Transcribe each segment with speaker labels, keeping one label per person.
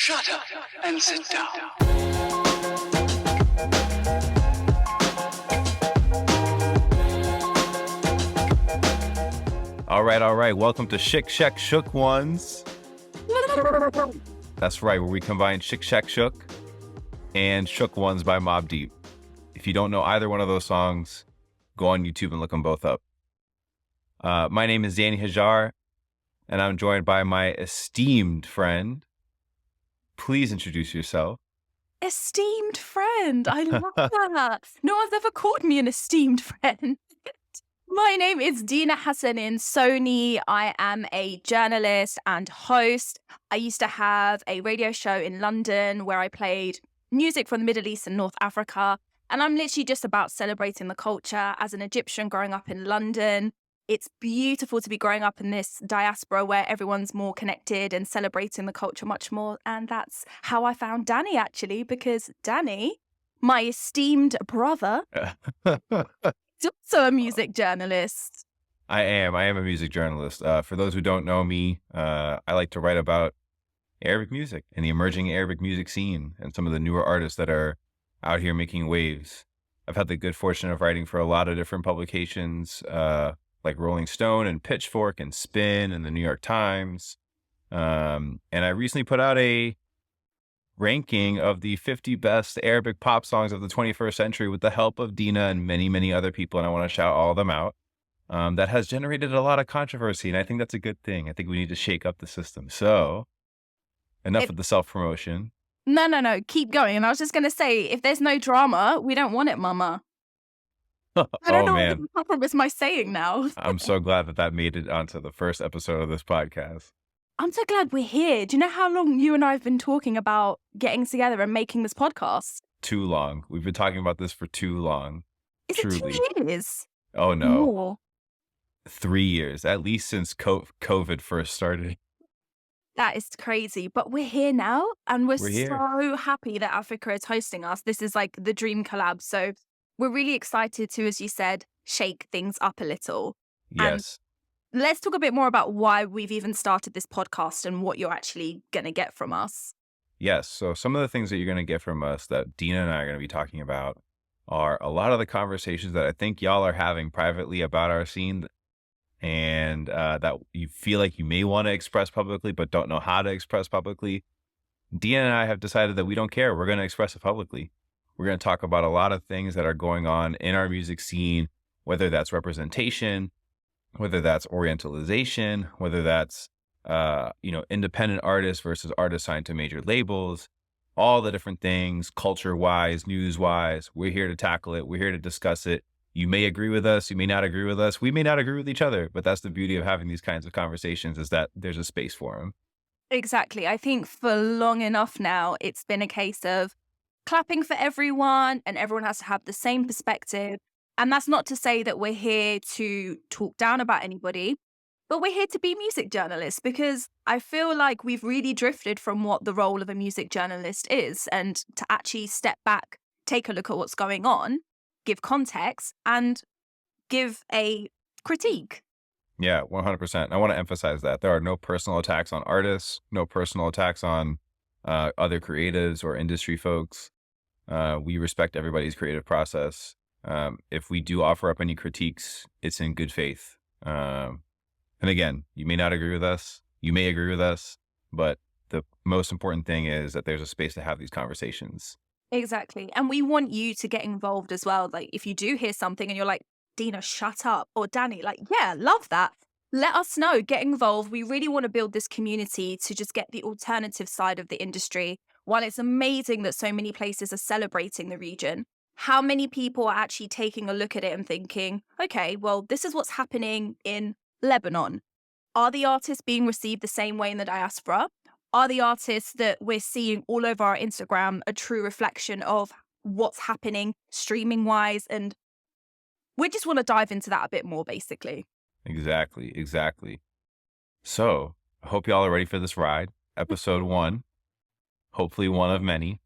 Speaker 1: Shut up and sit down.
Speaker 2: All right. Welcome to Shik Shak Shook Ones. That's right, where we combine Shik Shak Shook and Shook Ones by Mobb Deep. If you don't know either one of those songs, go on YouTube and look them both up. My name is Deana Hajjar, and I'm joined by my esteemed friend. Please introduce yourself.
Speaker 3: Esteemed friend. I love that. No one's ever called me an esteemed friend. My name is Deana in Soni. I am a journalist and host. I used to have a radio show in London where I played music from the Middle East and North Africa. And I'm literally just about celebrating the culture as an Egyptian growing up in London. It's beautiful to be growing up in this diaspora where everyone's more connected and celebrating the culture much more. And that's how I found Danny, actually, because Danny, my esteemed brother, is also a music journalist.
Speaker 2: I am a music journalist. For those who don't know me, I like to write about Arabic music and the emerging Arabic music scene and some of the newer artists that are out here making waves. I've had the good fortune of writing for a lot of different publications, like Rolling Stone and Pitchfork and Spin and the New York Times. And I recently put out a ranking of the 50 best Arabic pop songs of the 21st century with the help of Deana and many, many other people. And I want to shout all of them out. That has generated a lot of controversy. And I think that's a good thing. I think we need to shake up the system. So enough of the self-promotion.
Speaker 3: No. Keep going. And I was just going to say, if there's no drama, we don't want it, mama. I don't know
Speaker 2: man.
Speaker 3: what the compromise my saying now.
Speaker 2: I'm so glad that made it onto the first episode of this podcast.
Speaker 3: I'm so glad we're here. Do you know how long you and I have been talking about getting together and making this podcast?
Speaker 2: Too long. We've been talking about this for too long.
Speaker 3: Is
Speaker 2: Truly.
Speaker 3: it 2 years?
Speaker 2: Oh, no.
Speaker 3: More.
Speaker 2: 3 years, at least since COVID first started.
Speaker 3: That is crazy. But we're here now, and we're
Speaker 2: here.
Speaker 3: so happy that afikra is hosting us. This is like the dream collab. So we're really excited to, as you said, shake things up a little.
Speaker 2: Yes.
Speaker 3: And let's talk a bit more about why we've even started this podcast and what you're actually going to get from us.
Speaker 2: Yes. So some of the things that you're going to get from us that Deana and I are going to be talking about are a lot of the conversations that I think y'all are having privately about our scene and that you feel like you may want to express publicly but don't know how to express publicly. Deana and I have decided that we don't care. We're going to express it publicly. We're going to talk about a lot of things that are going on in our music scene, whether that's representation, whether that's orientalization, whether that's, independent artists versus artists signed to major labels, all the different things, culture-wise, news-wise. We're here to tackle it. We're here to discuss it. You may agree with us. You may not agree with us. We may not agree with each other, but that's the beauty of having these kinds of conversations is that there's a space for them.
Speaker 3: Exactly. I think for long enough now, it's been a case of clapping for everyone and everyone has to have the same perspective. And that's not to say that we're here to talk down about anybody, but we're here to be music journalists because I feel like we've really drifted from what the role of a music journalist is and to actually step back, take a look at what's going on, give context and give a critique.
Speaker 2: Yeah, 100%. I want to emphasize that there are no personal attacks on artists, no personal attacks on other creatives or industry folks. We respect everybody's creative process. If we do offer up any critiques, it's in good faith. And again, you may not agree with us. You may agree with us, but the most important thing is that there's a space to have these conversations.
Speaker 3: Exactly. And we want you to get involved as well. Like if you do hear something and you're like, Deana, shut up. Or Danny, like, yeah, love that. Let us know. Get involved. We really want to build this community to just get the alternative side of the industry. While it's amazing that so many places are celebrating the region, how many people are actually taking a look at it and thinking, okay, well, this is what's happening in Lebanon. Are the artists being received the same way in the diaspora? Are the artists that we're seeing all over our Instagram a true reflection of what's happening streaming-wise? And we just want to dive into that a bit more, basically.
Speaker 2: Exactly. So I hope y'all are ready for this ride. Episode 1, hopefully one of many.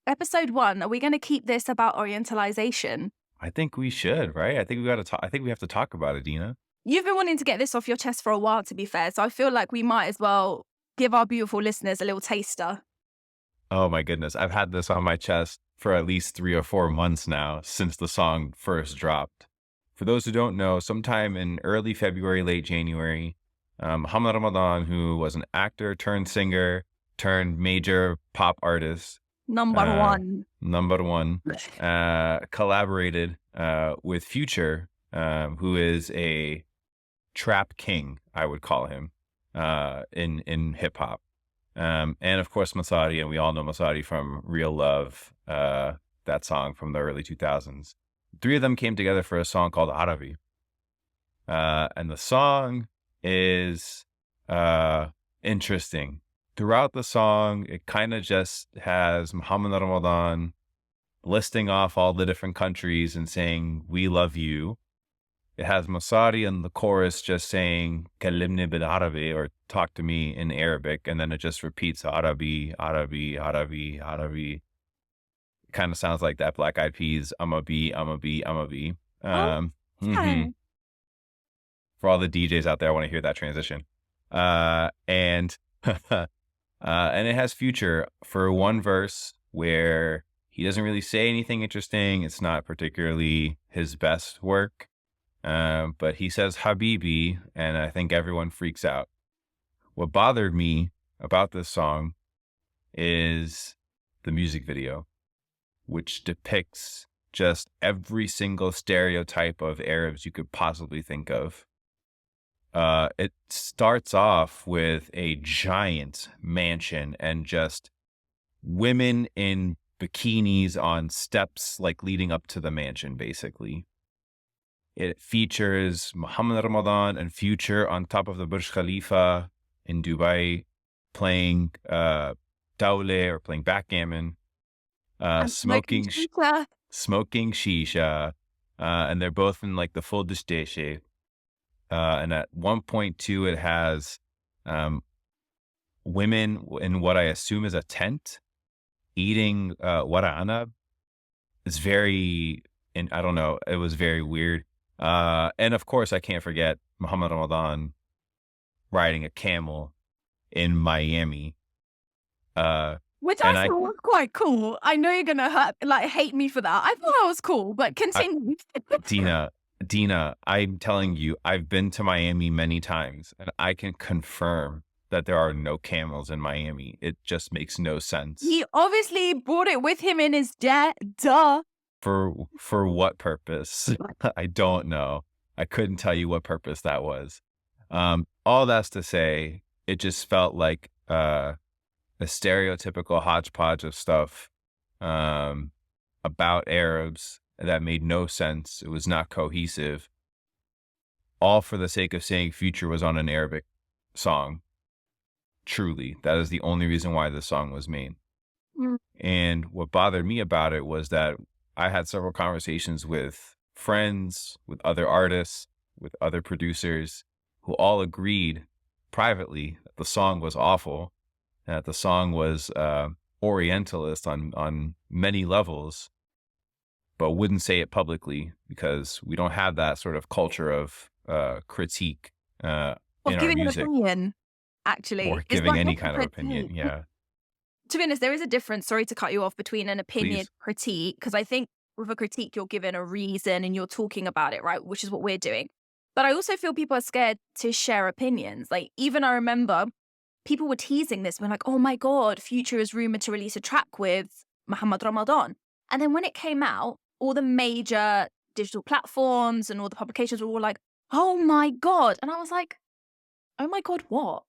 Speaker 3: Episode 1, are we going to keep this about orientalization?
Speaker 2: I think we should, right? I think we have to talk about it, Deana.
Speaker 3: You've been wanting to get this off your chest for a while, to be fair. So I feel like we might as well give our beautiful listeners a little taster.
Speaker 2: Oh my goodness. I've had this on my chest for at least 3 or 4 months now since the song first dropped. For those who don't know, sometime in early February, late January, Mohamed Ramadan, who was an actor turned singer turned major pop artist,
Speaker 3: Number
Speaker 2: uh,
Speaker 3: one.
Speaker 2: number one, collaborated with Future, who is a trap king, I would call him, in hip hop. And of course, Massari, and we all know Massari from Real Love, that song from the early 2000s. Three of them came together for a song called Arabi. And the song is interesting. Throughout the song, it kind of just has Muhammad Ramadan listing off all the different countries and saying, "We love you." It has Massari in the chorus just saying, "Kallimni bil Arabi," or "talk to me" in Arabic. And then it just repeats Arabi, Arabi, Arabi, Arabi. Kind of sounds like that Black Eyed Peas, I'ma be, I'ma be, I'ma be.
Speaker 3: Oh,
Speaker 2: Mhm. For all the DJs out there, I want to hear that transition. And and it has Future for one verse where he doesn't really say anything interesting. It's not particularly his best work. But he says Habibi, and I think everyone freaks out. What bothered me about this song is the music video, which depicts just every single stereotype of Arabs you could possibly think of. It starts off with a giant mansion and just women in bikinis on steps, like leading up to the mansion, basically. It features Mohamed Ramadan and Future on top of the Burj Khalifa in Dubai playing tawle, or playing backgammon,
Speaker 3: and
Speaker 2: smoking
Speaker 3: shisha.
Speaker 2: smoking shisha, and they're both in like the full dishteche. And at one point too, it has women in what I assume is a tent eating wara'anab. It's very, and I don't know, it was very weird. And of course, I can't forget Muhammad Ramadan riding a camel in Miami.
Speaker 3: Which
Speaker 2: And
Speaker 3: I thought was quite cool. I know you're gonna hate me for that. I thought that was cool, but continue.
Speaker 2: Deana, I'm telling you, I've been to Miami many times, and I can confirm that there are no camels in Miami. It just makes no sense.
Speaker 3: He obviously brought it with him in his jet. Duh.
Speaker 2: For what purpose? I don't know. I couldn't tell you what purpose that was. All that's to say, it just felt like a stereotypical hodgepodge of stuff about Arabs that made no sense. It was not cohesive. All for the sake of saying Future was on an Arabic song. Truly, that is the only reason why this song was made.
Speaker 3: Mm.
Speaker 2: And what bothered me about it was that I had several conversations with friends, with other artists, with other producers, who all agreed privately that the song was awful, that the song was Orientalist on many levels, but wouldn't say it publicly because we don't have that sort of culture of critique in our
Speaker 3: Giving an
Speaker 2: music,
Speaker 3: opinion, actually.
Speaker 2: or
Speaker 3: It's
Speaker 2: giving
Speaker 3: like
Speaker 2: any
Speaker 3: not a
Speaker 2: kind of opinion.
Speaker 3: critique.
Speaker 2: Yeah,
Speaker 3: To be honest, there is a difference, sorry to cut you off, between an opinion
Speaker 2: please.
Speaker 3: critique, because I think with a critique, you're given a reason and you're talking about it, right? Which is what we're doing. But I also feel people are scared to share opinions. Like, even I remember people were teasing this when, like, oh my God, Future is rumored to release a track with Mohamed Ramadan. And then when it came out, all the major digital platforms and all the publications were all like, oh my God. And I was like, oh my God, what?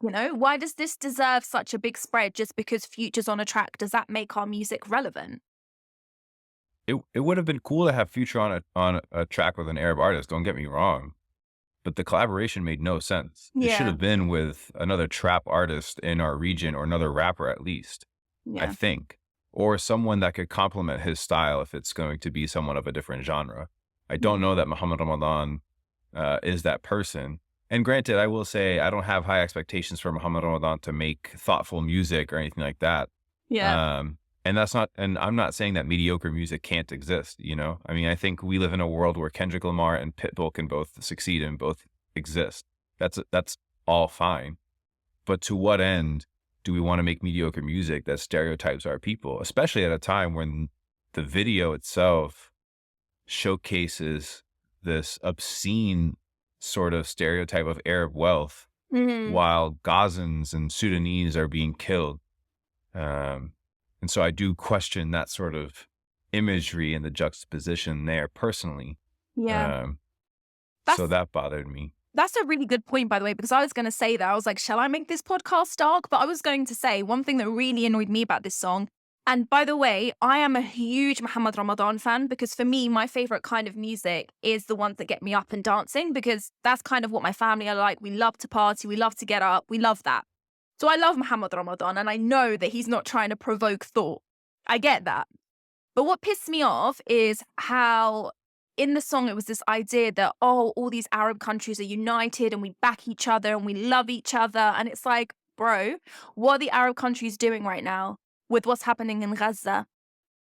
Speaker 3: You know, why does this deserve such a big spread just because Future's on a track? Does that make our music relevant?
Speaker 2: It would have been cool to have Future on a track with an Arab artist. Don't get me wrong, but the collaboration made no sense. It should
Speaker 3: Yeah.
Speaker 2: have been with another trap artist in our region, or another rapper at least. I
Speaker 3: Yeah.
Speaker 2: think, or someone that could complement his style if it's going to be someone of a different genre. I don't know that Muhammad Ramadan is that person. And granted, I will say I don't have high expectations for Muhammad Ramadan to make thoughtful music or anything like that.
Speaker 3: Yeah.
Speaker 2: And that's not, and I'm not saying that mediocre music can't exist, you know? I mean, I think we live in a world where Kendrick Lamar and Pitbull can both succeed and both exist. That's all fine. But to what end do we want to make mediocre music that stereotypes our people, especially at a time when the video itself showcases this obscene sort of stereotype of Arab wealth while Gazans and Sudanese are being killed. And so I do question that sort of imagery and the juxtaposition there personally.
Speaker 3: Yeah.
Speaker 2: So that bothered me.
Speaker 3: That's a really good point, by the way, because I was going to say that. I was like, shall I make this podcast dark? But I was going to say one thing that really annoyed me about this song. And by the way, I am a huge Mohamed Ramadan fan, because for me, my favorite kind of music is the ones that get me up and dancing, because that's kind of what my family are like. We love to party. We love to get up. We love that. So I love Mohamed Ramadan, and I know that he's not trying to provoke thought. I get that. But what pissed me off is how in the song, it was this idea that, oh, all these Arab countries are united and we back each other and we love each other. And it's like, bro, what are the Arab countries doing right now with what's happening in Gaza?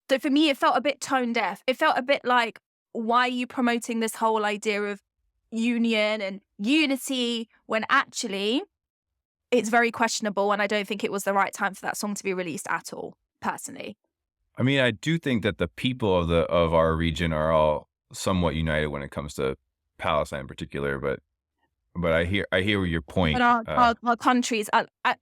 Speaker 3: So for me, it felt a bit tone deaf. It felt a bit like, why are you promoting this whole idea of union and unity when actually it's very questionable, and I don't think it was the right time for that song to be released at all, personally.
Speaker 2: I mean, I do think that the people of our region are all somewhat united when it comes to Palestine in particular, but I hear your point.
Speaker 3: But our countries,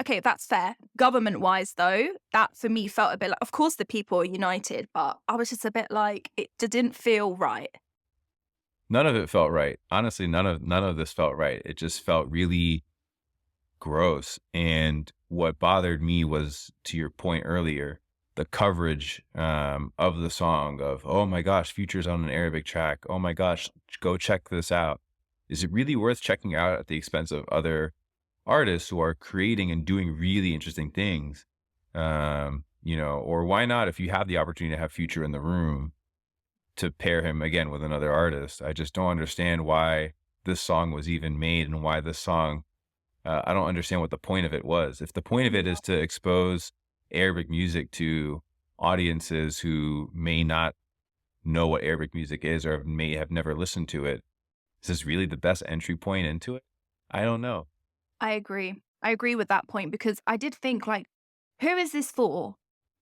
Speaker 3: okay, that's fair. Government-wise, though, that for me felt a bit like, of course the people are united, but I was just a bit like, it didn't feel right.
Speaker 2: None of it felt right. Honestly, none of this felt right. It just felt really gross. And what bothered me was, to your point earlier, the coverage of the song of, oh my gosh, Future's on an Arabic track. Oh my gosh, go check this out. Is it really worth checking out at the expense of other artists who are creating and doing really interesting things? Or why not, if you have the opportunity to have Future in the room, to pair him again with another artist? I just don't understand why this song was even made, and why this song, I don't understand what the point of it was. If the point of it is to expose Arabic music to audiences who may not know what Arabic music is or may have never listened to it, is this really the best entry point into it? I don't know.
Speaker 3: I agree. I agree with that point, because I did think, like, who is this for?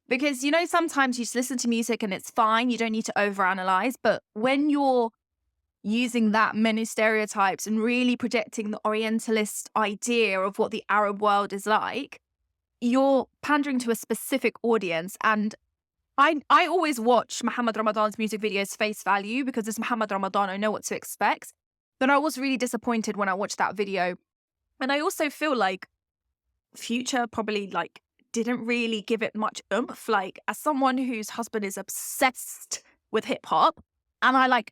Speaker 3: Because, sometimes you just listen to music and it's fine. You don't need to overanalyze. But when you're using that many stereotypes and really projecting the Orientalist idea of what the Arab world is like, you're pandering to a specific audience. And I always watch Mohamed Ramadan's music videos face value, because it's Mohamed Ramadan. I know what to expect. But I was really disappointed when I watched that video. And I also feel like Future probably didn't really give it much oomph. As someone whose husband is obsessed with hip hop, and I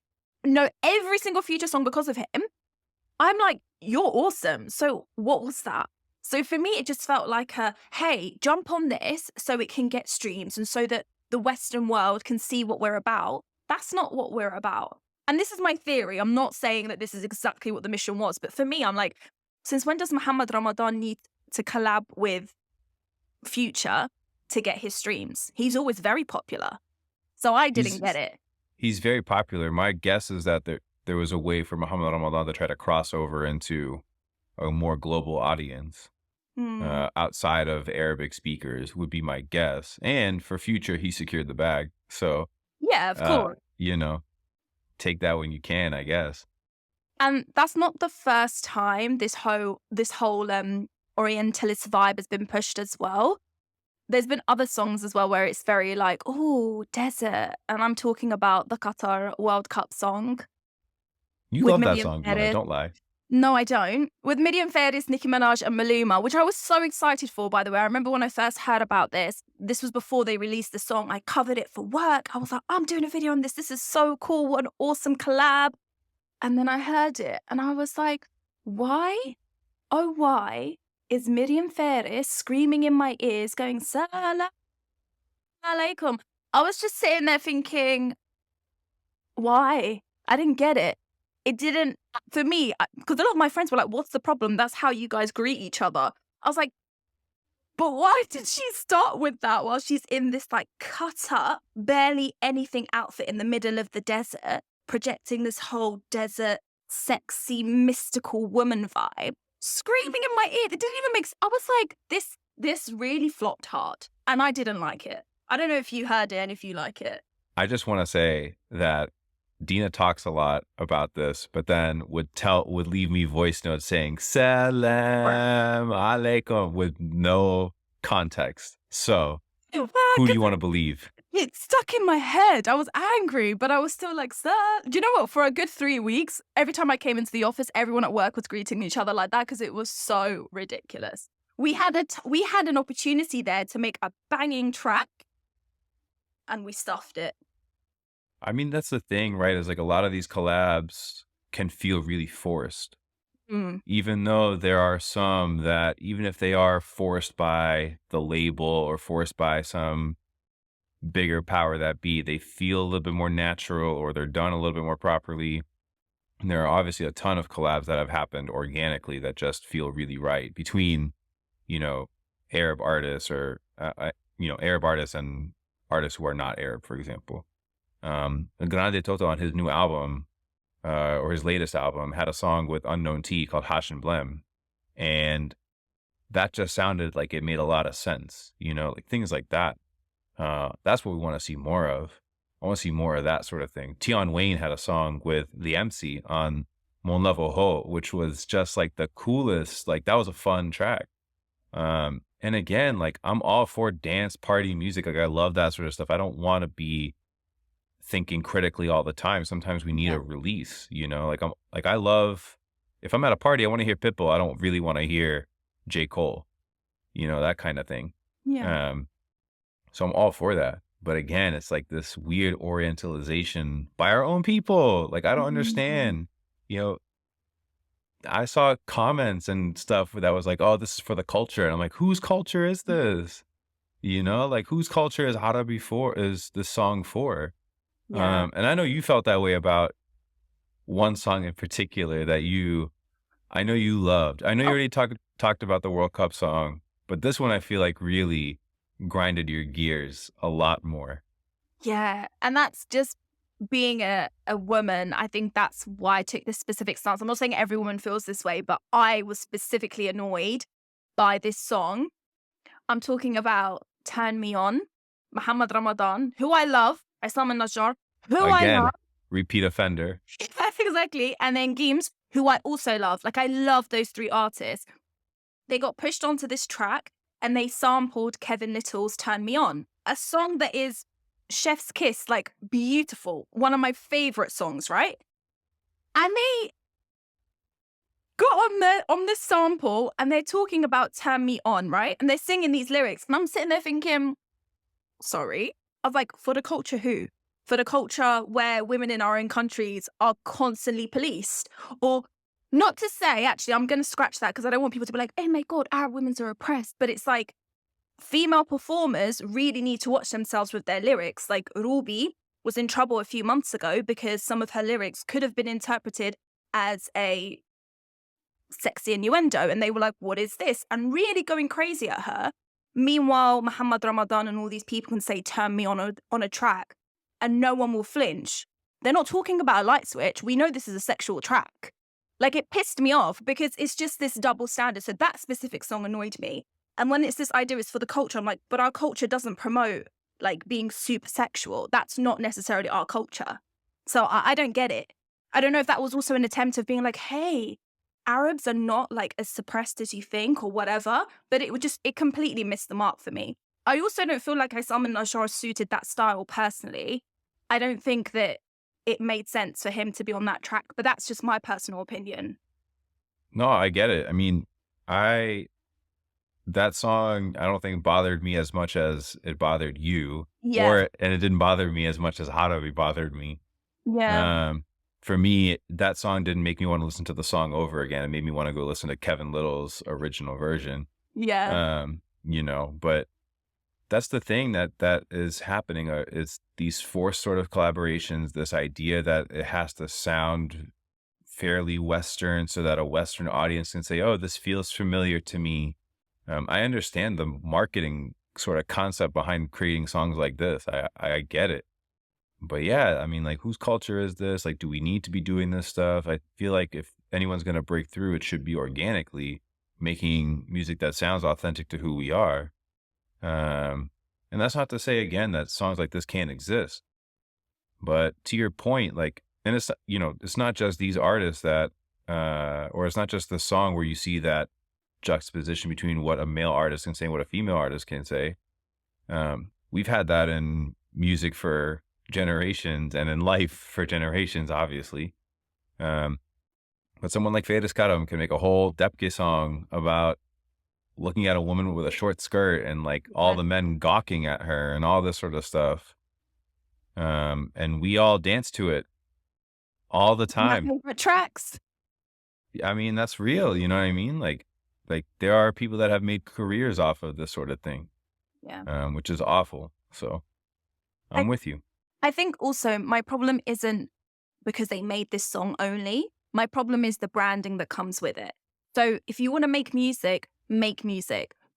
Speaker 3: know every single Future song because of him, I'm like, you're awesome. So what was that? So for me, it just felt like hey, jump on this so it can get streams and so that the Western world can see what we're about. That's not what we're about. And this is my theory. I'm not saying that this is exactly what the mission was, but for me, I'm like, since when does Mohamed Ramadan need to collab with Future to get his streams? He's always very popular. So I didn't get it.
Speaker 2: He's very popular. My guess is that there was a way for Mohamed Ramadan to try to cross over into a more global audience outside of Arabic speakers, would be my guess. And for Future, he secured the bag. So
Speaker 3: yeah, of course.
Speaker 2: Take that when you can, I guess.
Speaker 3: And that's not the first time this whole Orientalist vibe has been pushed as well. There's been other songs as well where it's very like, oh, desert. And I'm talking about the Qatar World Cup song.
Speaker 2: You love that song, Deana, don't lie.
Speaker 3: No, I don't. With Miriam Faris, Nicki Minaj and Maluma, which I was so excited for, by the way. I remember when I first heard about this was before they released the song. I covered it for work. I was like, I'm doing a video on this. This is so cool. What an awesome collab. And then I heard it and I was like, why? Oh, why is Miriam Faris screaming in my ears going, Salam alaikum? I was just sitting there thinking, why? I didn't get it. It didn't, for me, because a lot of my friends were like, what's the problem? That's how you guys greet each other. I was like, but why did she start with that while she's in this cut up, barely anything outfit in the middle of the desert, projecting this whole desert, sexy, mystical woman vibe, screaming in my ear? It didn't even make sense. I was like, this this really flopped hard and I didn't like it. I don't know if you heard it and if you like it.
Speaker 2: I just want to say that Deana talks a lot about this, but then would leave me voice notes saying "Salam alaikum" with no context. So, who do you want to believe?
Speaker 3: It stuck in my head. I was angry, but I was still like, "Sir." Do you know what? For a good 3 weeks, every time I came into the office, everyone at work was greeting each other like that because it was so ridiculous. We had an opportunity there to make a banging track, and we stuffed it.
Speaker 2: I mean, that's the thing, right? Is like a lot of these collabs can feel really forced. Even though there are some that, even if they are forced by the label or forced by some bigger power that be, they feel a little bit more natural or they're done a little bit more properly. And there are obviously a ton of collabs that have happened organically that just feel really right between, Arab artists or, Arab artists and artists who are not Arab, for example. Grande Toto on his new album, or his latest album, had a song with Unknown T called Hash and Blem. And that just sounded like it made a lot of sense, like things like that. That's what we want to see more of. I want to see more of that sort of thing. Tion Wayne had a song with the MC on Mon Level Ho, which was just like the coolest, like that was a fun track. And again, like I'm all for dance party music. Like I love that sort of stuff. I don't want to be thinking critically all the time. Sometimes we need a release, I love, if I'm at a party, I want to hear Pitbull. I don't really want to hear J. Cole, that kind of thing.
Speaker 3: Yeah.
Speaker 2: So I'm all for that. But again, it's like this weird orientalization by our own people. Like, I don't understand, I saw comments and stuff that was like, oh, this is for the culture. And I'm like, whose culture is this? Like whose culture is Arabi for, is this song for?
Speaker 3: Yeah.
Speaker 2: And I know you felt that way about one song in particular that I know you loved. I know you already talked about the World Cup song, but this one I feel like really grinded your gears a lot more.
Speaker 3: Yeah. And that's just being a woman. I think that's why I took this specific stance. I'm not saying every woman feels this way, but I was specifically annoyed by this song. I'm talking about Turn Me On, Mohamed Ramadan, who I love, Islam and Hajjar, who I love.
Speaker 2: Repeat offender.
Speaker 3: Exactly. And then Gims, who I also love. Like, I love those three artists. They got pushed onto this track and they sampled Kevin Little's Turn Me On, a song that is chef's kiss, like beautiful. One of my favorite songs, right? And they got on this sample and they're talking about Turn Me On, right? And they're singing these lyrics. And I'm sitting there thinking, sorry. I was like, for the culture who? For the culture where women in our own countries are constantly policed? Or not to say, actually, I'm going to scratch that because I don't want people to be like, oh my God, Arab women are oppressed. But it's like, female performers really need to watch themselves with their lyrics. Like Ruby was in trouble a few months ago because some of her lyrics could have been interpreted as a sexy innuendo. And they were like, what is this? And really going crazy at her. Meanwhile, Mohamed Ramadan and all these people can say, turn me on a track, and no one will flinch. They're not talking about a light switch. We know this is a sexual track. Like, it pissed me off because it's just this double standard. So that specific song annoyed me. And when it's this idea is for the culture, I'm like, but our culture doesn't promote, like, being super sexual. That's not necessarily our culture. So I don't get it. I don't know if that was also an attempt of being like, hey, Arabs are not like as suppressed as you think or whatever, but it completely missed the mark for me. I also don't feel like Isam and Hajjar suited that style personally. I don't think that it made sense for him to be on that track, but that's just my personal opinion.
Speaker 2: No, I get it. I mean, that song, I don't think bothered me as much as it bothered you.
Speaker 3: Yeah.
Speaker 2: And it didn't bother me as much as Arabi bothered me.
Speaker 3: Yeah.
Speaker 2: For me, that song didn't make me want to listen to the song over again. It made me want to go listen to Kevin Little's original version.
Speaker 3: Yeah.
Speaker 2: But that's the thing that is happening is these forced sort of collaborations, this idea that it has to sound fairly Western so that a Western audience can say, oh, this feels familiar to me. I understand the marketing sort of concept behind creating songs like this. I get it. But yeah, I mean, like, whose culture is this? Like, do we need to be doing this stuff? I feel like if anyone's going to break through, it should be organically. making music that sounds authentic to who we are. And that's not to say again that songs like this can't exist. But to your point, like, and it's, it's not just these artists that, or it's not just the song where you see that juxtaposition between what a male artist can say and what a female artist can say. We've had that in music for generations and in life for generations, obviously. But someone like Fedes Karam can make a whole Depke song about looking at a woman with a short skirt and like all the men gawking at her and all this sort of stuff. And we all dance to it all the time.
Speaker 3: My favorite tracks.
Speaker 2: I mean, that's real. You know what I mean? Like there are people that have made careers off of this sort of thing.
Speaker 3: Yeah.
Speaker 2: Which is awful. So I'm with you.
Speaker 3: I think also my problem isn't because they made this song only. My problem is the branding that comes with it. So if you want to make music,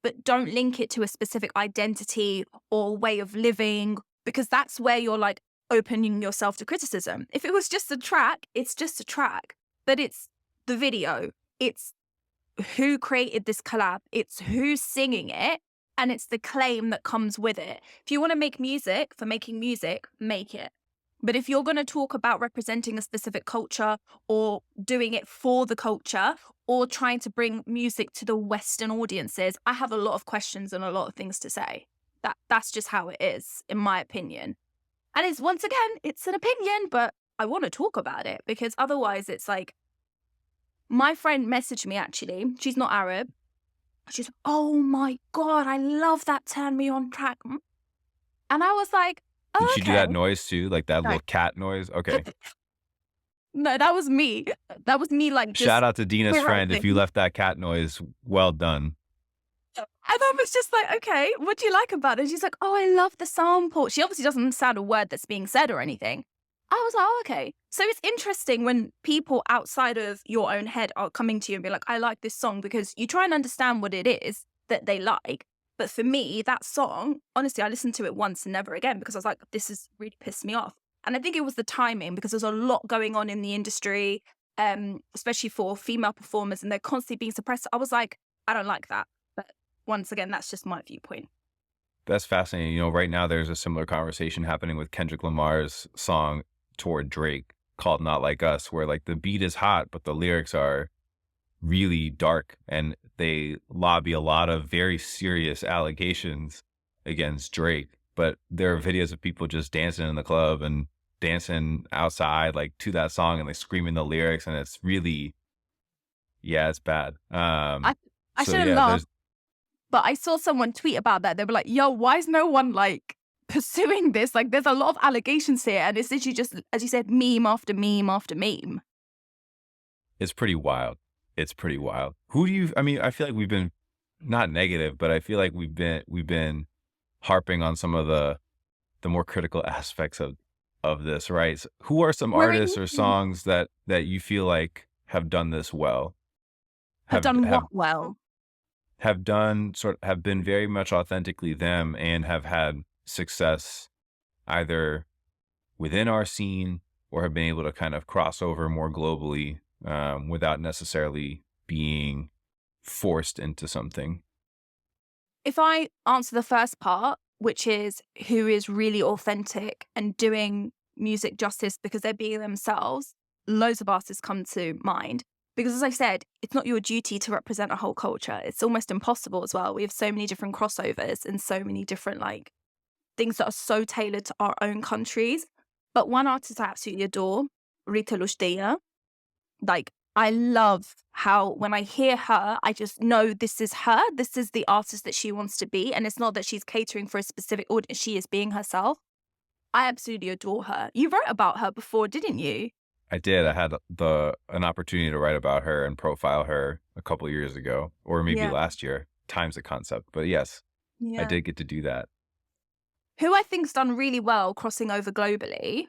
Speaker 3: but don't link it to a specific identity or way of living, because that's where you're like opening yourself to criticism. If it was just a track, it's just a track, but it's the video. It's who created this collab. It's who's singing it. And it's the claim that comes with it. If you want to make music for making music, make it. But if you're going to talk about representing a specific culture or doing it for the culture or trying to bring music to the Western audiences, I have a lot of questions and a lot of things to say. That's just how it is, in my opinion. And it's, once again, it's an opinion, but I want to talk about it because otherwise it's like, my friend messaged me actually. She's not Arab. She's, oh my God, I love that Turn Me On track. And I was like, oh,
Speaker 2: Did she do that noise too? Like that little cat noise? Okay.
Speaker 3: No, that was me. That was me like just...
Speaker 2: Shout out to Deana's friend. If you left that cat noise, well done.
Speaker 3: And I was just like, okay, what do you like about it? She's like, oh, I love the sample. She obviously doesn't understand a word that's being said or anything. I was like, oh, okay. So it's interesting when people outside of your own head are coming to you and be like, I like this song, because you try and understand what it is that they like. But for me, that song, honestly, I listened to it once and never again because I was like, this has really pissed me off. And I think it was the timing because there's a lot going on in the industry, especially for female performers, and they're constantly being suppressed. I was like, I don't like that. But once again, that's just my viewpoint.
Speaker 2: That's fascinating. Right now there's a similar conversation happening with Kendrick Lamar's song toward Drake called Not Like Us, where like the beat is hot, but the lyrics are really dark and they lobby a lot of very serious allegations against Drake. But there are videos of people just dancing in the club and dancing outside like to that song and like screaming the lyrics, and it's really, it's bad.
Speaker 3: I shouldn't laugh, but I saw someone tweet about that. They were like, yo, why is no one like pursuing this? Like, there's a lot of allegations here, and it's literally just, as you said, meme after meme after meme.
Speaker 2: It's pretty wild. It's pretty wild. I feel like we've been not negative, but I feel like we've been harping on some of the more critical aspects of this, right? So who are some artists or songs that you feel like have done this well?
Speaker 3: Have done what well?
Speaker 2: Have been very much authentically them and have had success either within our scene or have been able to kind of cross over more globally without necessarily being forced into something.
Speaker 3: If I answer the first part, which is who is really authentic and doing music justice because they're being themselves, loads of artists come to mind. Because as I said, it's not your duty to represent a whole culture. It's almost impossible as well. We have so many different crossovers and so many different like things that are so tailored to our own countries. But one artist I absolutely adore, Rita Lushdia. Like, I love how when I hear her, I just know this is her. This is the artist that she wants to be. And it's not that she's catering for a specific audience. She is being herself. I absolutely adore her. You wrote about her before, didn't you?
Speaker 2: I did. I had an opportunity to write about her and profile her a couple of years ago, or maybe last year. Time's a concept. But yes, I did get to do that.
Speaker 3: Who I think's done really well crossing over globally,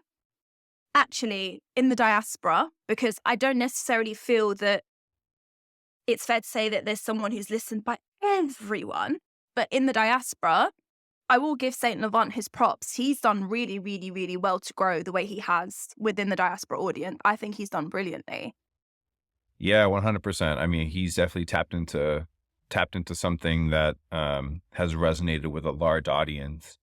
Speaker 3: actually in the diaspora, because I don't necessarily feel that it's fair to say that there's someone who's listened by everyone, but in the diaspora, I will give Saint Laurent his props. He's done really, really, really well to grow the way he has within the diaspora audience. I think he's done brilliantly.
Speaker 2: Yeah, 100%. I mean, he's definitely tapped into something that has resonated with a large audience.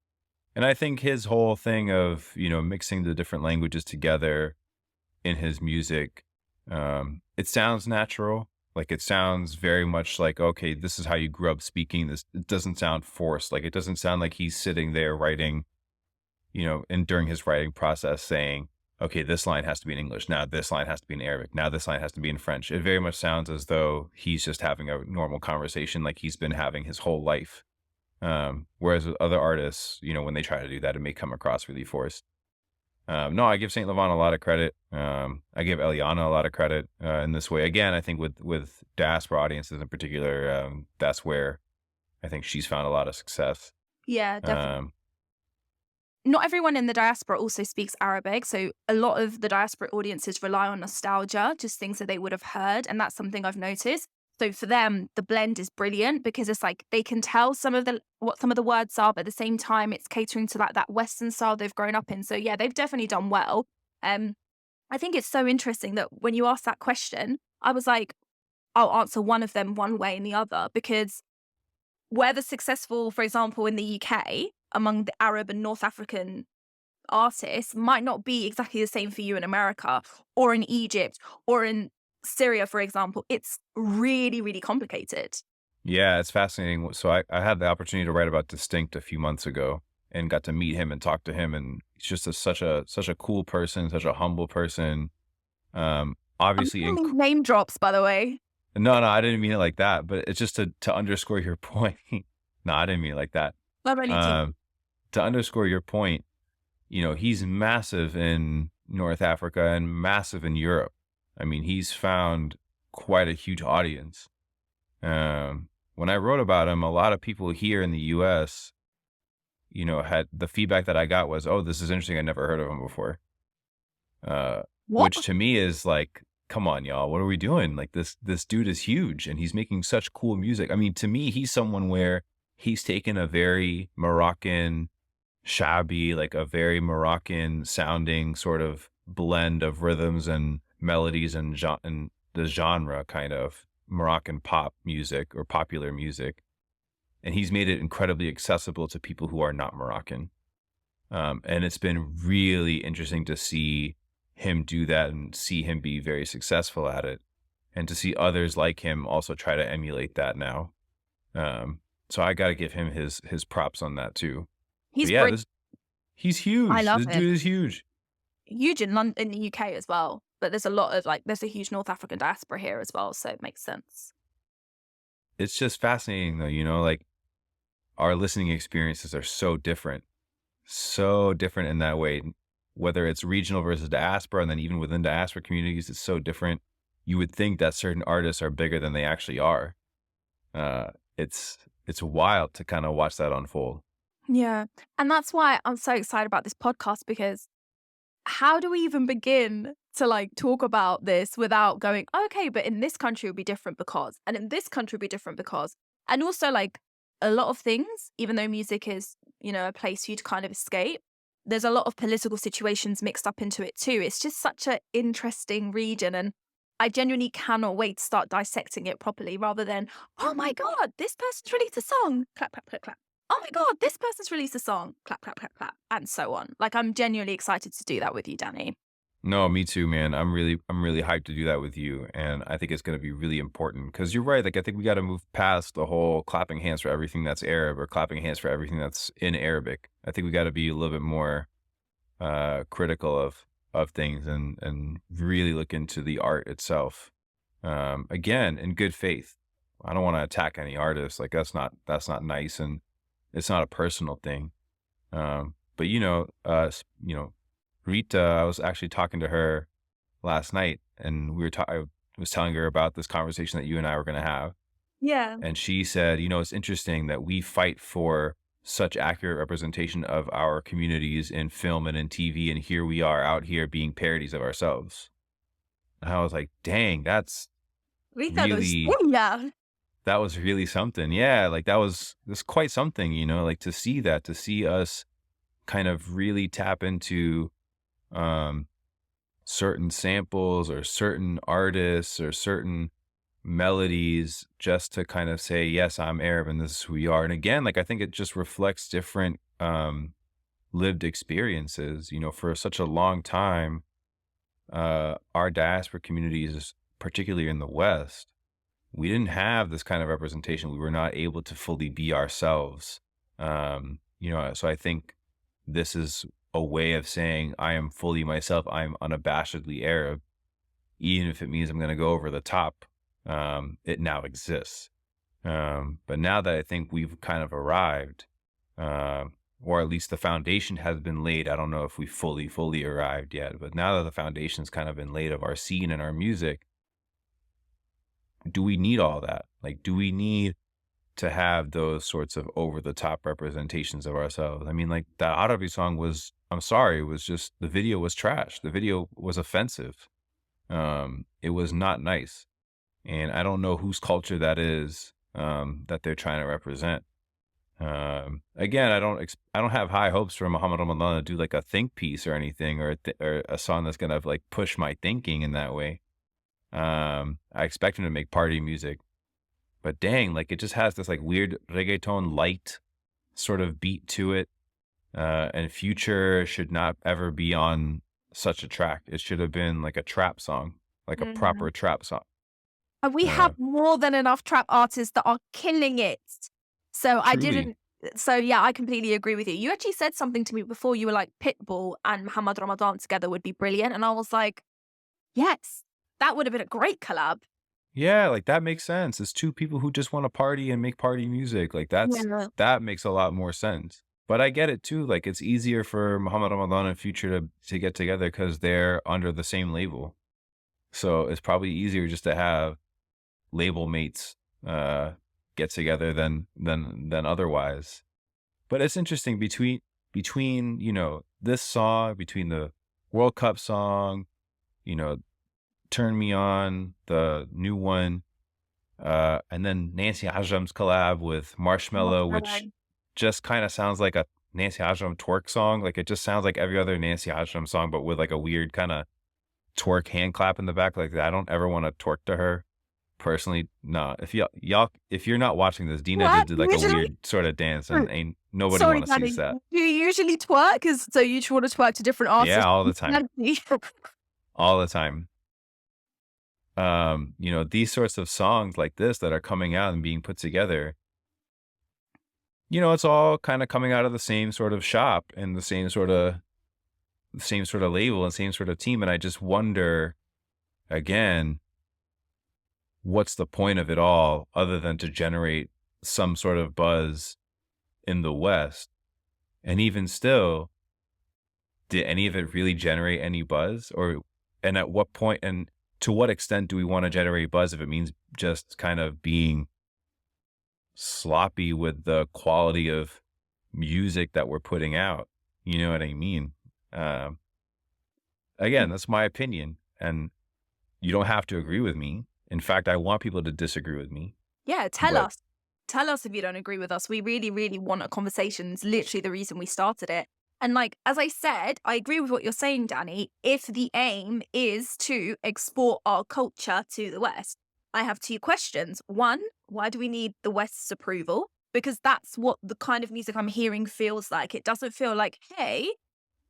Speaker 2: And I think his whole thing of, mixing the different languages together in his music, it sounds natural. Like it sounds very much like, okay, this is how you grew up speaking. This, it doesn't sound forced. Like it doesn't sound like he's sitting there writing, and during his writing process saying, okay, this line has to be in English. Now this line has to be in Arabic. Now this line has to be in French. It very much sounds as though he's just having a normal conversation like he's been having his whole life. Whereas with other artists, when they try to do that, it may come across really forced. No, I give Saint Laurent a lot of credit. I give Eliana a lot of credit in this way. Again, I think with diaspora audiences in particular, that's where I think she's found a lot of success.
Speaker 3: Yeah, definitely. Not everyone in the diaspora also speaks Arabic, so a lot of the diaspora audiences rely on nostalgia, just things that they would have heard, and that's something I've noticed. So for them, the blend is brilliant because it's like they can tell what some of the words are, but at the same time, it's catering to that Western style they've grown up in. So yeah, they've definitely done well. I think it's so interesting that when you asked that question, I was like, I'll answer one of them one way and the other, because where the successful, for example, in the UK, among the Arab and North African artists might not be exactly the same for you in America or in Egypt or in Syria, for example. It's really, really complicated.
Speaker 2: Yeah, it's fascinating. So I had the opportunity to write about Distinct a few months ago and got to meet him and talk to him. And he's just such a cool person, such a humble person. Obviously,
Speaker 3: Name drops, by the way.
Speaker 2: No, I didn't mean it like that. But it's just to underscore your point. No, I didn't mean it like that. To underscore your point, he's massive in North Africa and massive in Europe. I mean, he's found quite a huge audience. When I wrote about him, a lot of people here in the US, had the feedback that I got was, oh, this is interesting. I never heard of him before. Which to me is like, come on, y'all, what are we doing? Like this dude is huge and he's making such cool music. I mean, to me, he's someone where he's taken a very Moroccan shabby, like a very Moroccan sounding sort of blend of rhythms and melodies and the genre kind of Moroccan pop music or popular music. And he's made it incredibly accessible to people who are not Moroccan. And it's been really interesting to see him do that and see him be very successful at it, and to see others like him also try to emulate that now. So I got to give him his props on that too. He's huge.
Speaker 3: I love
Speaker 2: this dude is huge.
Speaker 3: Huge in London, in the UK as well. But there's a lot of there's a huge North African diaspora here as well, so it makes sense.
Speaker 2: It's just fascinating though, like our listening experiences are so different in that way. Whether it's regional versus diaspora, and then even within diaspora communities, it's so different. You would think that certain artists are bigger than they actually are. It's wild to kind of watch that unfold.
Speaker 3: Yeah. And that's why I'm so excited about this podcast, because how do we even begin to talk about this without going, okay, but in this country it would be different because, and in this country it would be different because. And also a lot of things, even though music is, a place for you to kind of escape, there's a lot of political situations mixed up into it too. It's just such an interesting region, and I genuinely cannot wait to start dissecting it properly, rather than, oh my God, this person's released a song, clap, clap, clap, clap. Oh my God, this person's released a song, clap, clap, clap, clap, and so on. I'm genuinely excited to do that with you, Danny.
Speaker 2: No, me too, man. I'm really hyped to do that with you. And I think it's going to be really important because you're right. I think we got to move past the whole clapping hands for everything that's Arab or clapping hands for everything that's in Arabic. I think we got to be a little bit more critical of things and really look into the art itself. Again, in good faith. I don't want to attack any artist. That's not nice, and it's not a personal thing. But Rita, I was actually talking to her last night, and I was telling her about this conversation that you and I were going to have.
Speaker 3: Yeah.
Speaker 2: And she said, it's interesting that we fight for such accurate representation of our communities in film and in TV, and here we are out here being parodies of ourselves. And I was like, dang, that's really, that was really something. Yeah, that's quite something, to see us kind of really tap into certain samples or certain artists or certain melodies just to kind of say, yes, I'm Arab and this is who we are. And again, like I think it just reflects different lived experiences. You know, for such a long time, our diaspora communities, particularly in the West, we didn't have this kind of representation. We were not able to fully be ourselves. You know, so I think this is a way of saying I am fully myself. I'm unabashedly Arab, even if it means I'm going to go over the top. It now exists. But now that I think we've kind of arrived, or at least the foundation has been laid. I don't know if we fully arrived yet, but now that the foundation's kind of been laid of our scene and our music, do we need all that? Like, do we need to have those sorts of over the top representations of ourselves? I mean, like that Arabi song was, I'm sorry, it was just, the video was trash. The video was offensive. It was not nice. And I don't know whose culture that is, that they're trying to represent. Again, I don't have high hopes for Mohamed Ramadan to do like a think piece or anything, or a song that's gonna like push my thinking in that way. I expect him to make party music, but dang, like it just has this like weird reggaeton light sort of beat to it. And Future should not ever be on such a track. It should have been like a trap song, like a proper trap song.
Speaker 3: And we have more than enough trap artists that are killing it. So
Speaker 2: Truly.
Speaker 3: yeah, I completely agree with you. You actually said something to me before. You were like, Pitbull and Mohamed Ramadan together would be brilliant. And I was like, yes, that would have been a great collab.
Speaker 2: Yeah, like that makes sense. It's two people who just want to party and make party music. Like
Speaker 3: Yeah.
Speaker 2: that makes a lot more sense. But I get it too. Like it's easier for Mohamed Ramadan and Future to get together because they're under the same label. So it's probably easier just to have label mates get together than otherwise. But it's interesting between you know, this song, between the World Cup song, you know, Turn Me On, the new one, and then Nancy Ajram's collab with Marshmello, which just kind of sounds like a Nancy Ajram twerk song. Like it just sounds like every other Nancy Ajram song, but with like a weird kind of twerk hand clap in the back. Like I don't ever want to twerk to her. Personally, no. If you're not watching this, Deana did like a weird sort of dance, and ain't nobody
Speaker 3: Sorry,
Speaker 2: want to see
Speaker 3: Danny.
Speaker 2: that.
Speaker 3: Do you usually twerk? So you just want to twerk to different artists?
Speaker 2: Yeah, all the time. All the time. You know, these sorts of songs like this that are coming out and being put together, you know, it's all kind of coming out of the same sort of shop and the same sort of label and same sort of team. And I just wonder, again, what's the point of it all other than to generate some sort of buzz in the West? And even still, did any of it really generate any buzz? And at what point and to what extent do we want to generate buzz if it means just kind of being sloppy with the quality of music that we're putting out? You know what I mean? Again, that's my opinion, and you don't have to agree with me. In fact, I want people to disagree with me.
Speaker 3: Yeah, tell us. Tell us if you don't agree with us. We really, really want a conversation. It's literally the reason we started it. And like, as I said, I agree with what you're saying, Danny. If the aim is to export our culture to the West, I have two questions. One, why do we need the West's approval? Because that's what the kind of music I'm hearing feels like. It doesn't feel like, hey,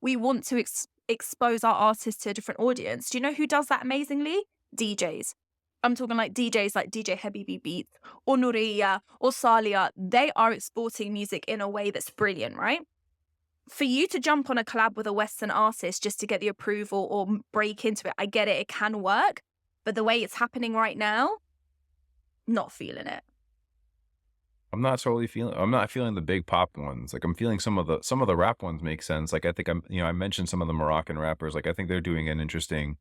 Speaker 3: we want to expose our artists to a different audience. Do you know who does that amazingly? DJs. I'm talking like DJs like DJ Habibi Beats or Nuria or Salia. They are exporting music in a way that's brilliant, right? For you to jump on a collab with a Western artist just to get the approval or break into it, I get it, it can work. But the way it's happening right now, not feeling it.
Speaker 2: I'm not feeling the big pop ones. Like I'm feeling some of the rap ones make sense. Like I think I mentioned some of the Moroccan rappers. Like I think they're doing an interesting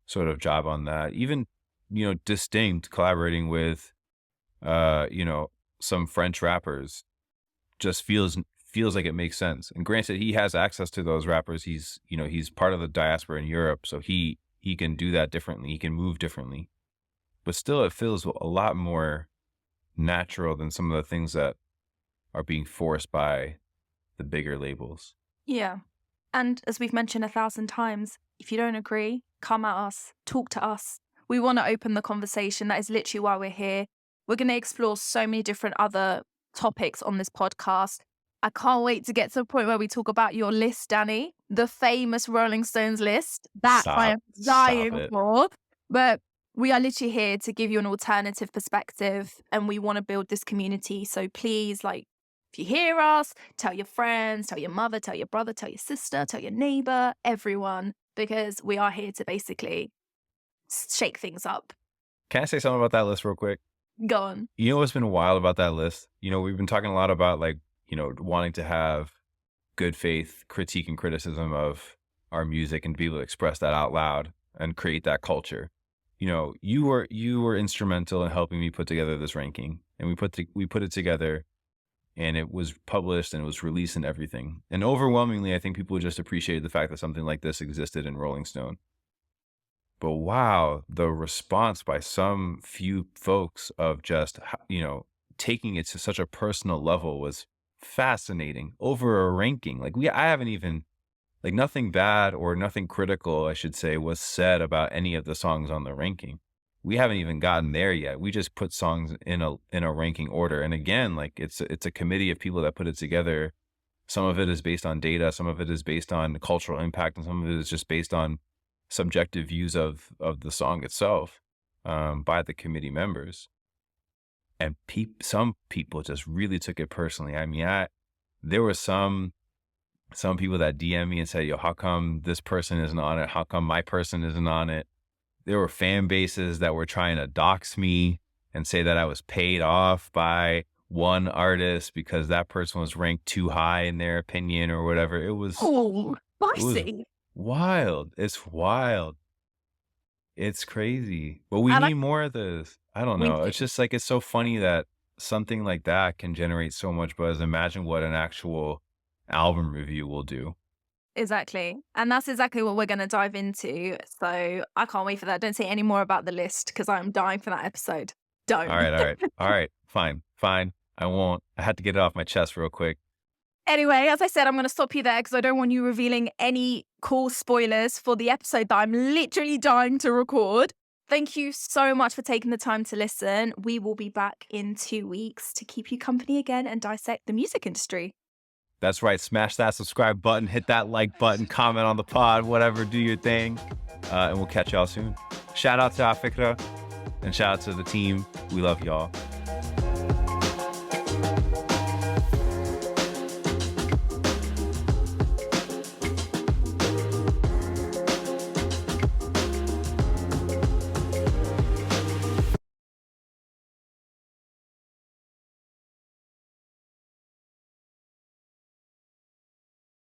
Speaker 2: sort of job on that. Even, Distinct collaborating with, some French rappers just feels like it makes sense. And granted, he has access to those rappers. He's part of the diaspora in Europe, so he can do that differently. He can move differently, but still it feels a lot more natural than some of the things that are being forced by the bigger labels.
Speaker 3: Yeah. And as we've mentioned 1,000 times, if you don't agree, come at us, talk to us. We want to open the conversation. That is literally why we're here. We're going to explore so many different other topics on this podcast. I can't wait to get to the point where we talk about your list, Danny, the famous Rolling Stones list. That I am dying for. But we are literally here to give you an alternative perspective, and we want to build this community. So please, like, if you hear us, tell your friends, tell your mother, tell your brother, tell your sister, tell your neighbor, everyone, because we are here to basically shake things up.
Speaker 2: Can I say something about that list real quick?
Speaker 3: Go on.
Speaker 2: You know what's been wild about that list? You know, we've been talking a lot about, like, you know, wanting to have good faith critique and criticism of our music and be able to express that out loud and create that culture. You know, you were instrumental in helping me put together this ranking, and we put it together, and it was published and it was released and everything. And overwhelmingly, I think people just appreciated the fact that something like this existed in Rolling Stone. But wow, the response by some few folks of just, you know, taking it to such a personal level was fascinating over a ranking. Like, I haven't even, like, nothing bad or nothing critical, I should say, was said about any of the songs on the ranking. We haven't even gotten there yet. We just put songs in a ranking order. And again, like, it's a committee of people that put it together. Some of it is based on data, some of it is based on cultural impact, and some of it is just based on subjective views of the song itself by the committee members. And some people just really took it personally. I mean, there were some people that DM me and said, yo, how come this person isn't on it? How come my person isn't on it? There were fan bases that were trying to dox me and say that I was paid off by one artist because that person was ranked too high in their opinion or whatever. It was wild. It's wild. It's crazy. But we need more of this. I don't know. It's just like, it's so funny that something like that can generate so much buzz. Imagine what an actual album review will do.
Speaker 3: Exactly. And that's exactly what we're going to dive into. So I can't wait for that. Don't say any more about the list because I'm dying for that episode. Don't.
Speaker 2: All right. Fine. I won't. I had to get it off my chest real quick.
Speaker 3: Anyway, as I said, I'm going to stop you there because I don't want you revealing any cool spoilers for the episode that I'm literally dying to record. Thank you so much for taking the time to listen. We will be back in 2 weeks to keep you company again and dissect the music industry.
Speaker 2: That's right. Smash that subscribe button, hit that like button, comment on the pod, whatever, do your thing. And we'll catch y'all soon. Shout out to Afikra and shout out to the team. We love y'all.